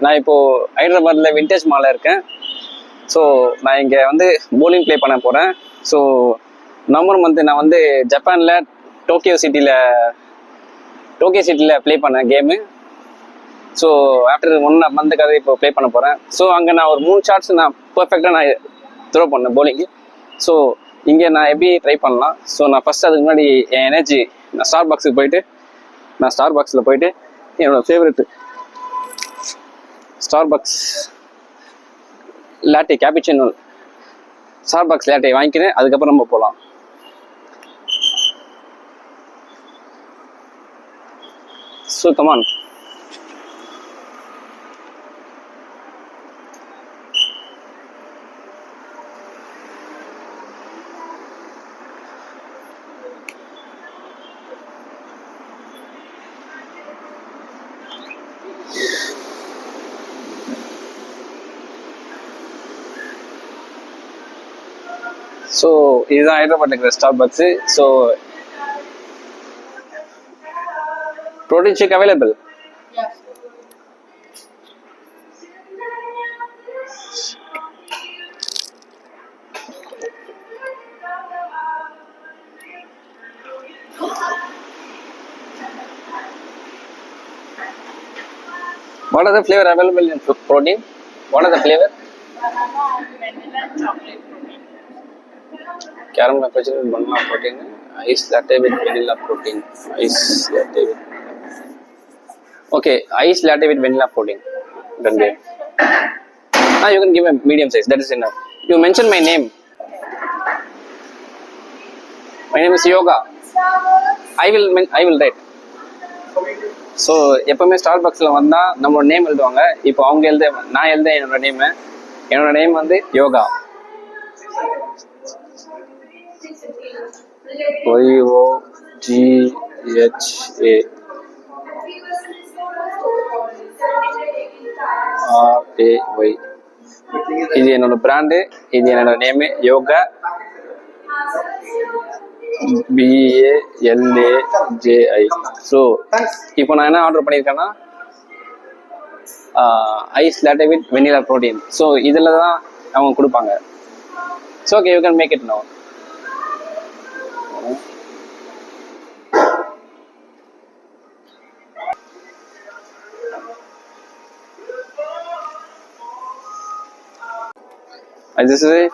நான் இப்போ ஹைதராபாத்ல விண்டேஜ் மால்ல இருக்கேன். ஸோ நான் இங்கே வந்து போலிங் ப்ளே பண்ண போகிறேன். ஸோ நவம்பர் மந்த் நான் வந்து ஜப்பானில் டோக்கியோ சிட்டியில் ப்ளே பண்ணேன் கேமு. ஸோ ஆஃப்டர் 1 மந்த்துக்காக இப்போ ப்ளே பண்ண போகிறேன். ஸோ அங்கே நான் ஒரு 3 ஷாட்ஸ் நான் பர்ஃபெக்டாக நான் த்ரோ பண்ணேன் போலிங்கு. ஸோ இங்கே நான் எப்படி ட்ரை பண்ணலாம். ஸோ நான் ஃபஸ்ட் அதுக்கு முன்னாடி என் எனர்ஜி நான் ஸ்டார் பாக்ஸில் போயிட்டு என்னோடய favourite Starbucks latte cappuccino Starbucks latte வாங்கிக்கிறேன். அதுக்கப்புறம் நம்ம போகலாம். So come on. ஸோ இதுதான் ஹைதராபாத்ல இருக்கிற Starbucks. So protein shake available? Yes. What are the flavor available in protein? What are the flavor? Vanilla and chocolate protein. Caramel cappuccino with banana protein, ice latte with vanilla protein, ice latte with okay, ice latte with vanilla protein. Done there. You can give a medium size. That is enough. You mentioned my name. My name is Yoga. I will write. So எப்பவுமே star பாக்ஸில் வந்தால் நம்மளோட name எழுதுவாங்க. இப்போ அவங்க நான் எழுத என்னோட நேம் வந்து யோகா. YOGHA RAY. இது என்னோட பிராண்டு. இது என்னோட நேமு யோகா BALAJI. ஸோ இப்போ நான் என்ன ஆர்டர் பண்ணியிருக்கேன்னா ice latte with vanilla protein. So இதில் தான் அவங்க கொடுப்பாங்க. So okay, you can make it now.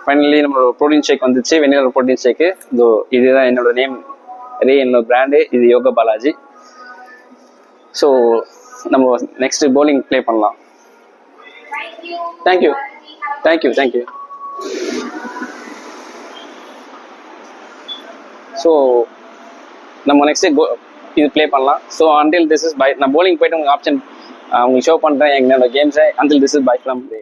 Finally நம்மளோட ப்ரோட்டீன் ஷேக் வந்துச்சு, வெனிலா ப்ரோட்டீன் ஷேக்கு. இதோ இதுதான் என்னோட நேம், என்னோட பிராண்டு. இது யோகா பாலாஜி. ஸோ நம்ம நெக்ஸ்ட் பவுலிங் ப்ளே பண்ணலாம். தேங்க்யூ. ஸோ நம்ம நெக்ஸ்ட் இது ப்ளே பண்ணலாம். So until this is bye. நான் பவுலிங் போயிட்டு உங்களுக்கு ஆப்ஷன் உங்களுக்கு ஷோ பண்ணுறேன் என்னோட கேம்ஸை. Until this is bye from play.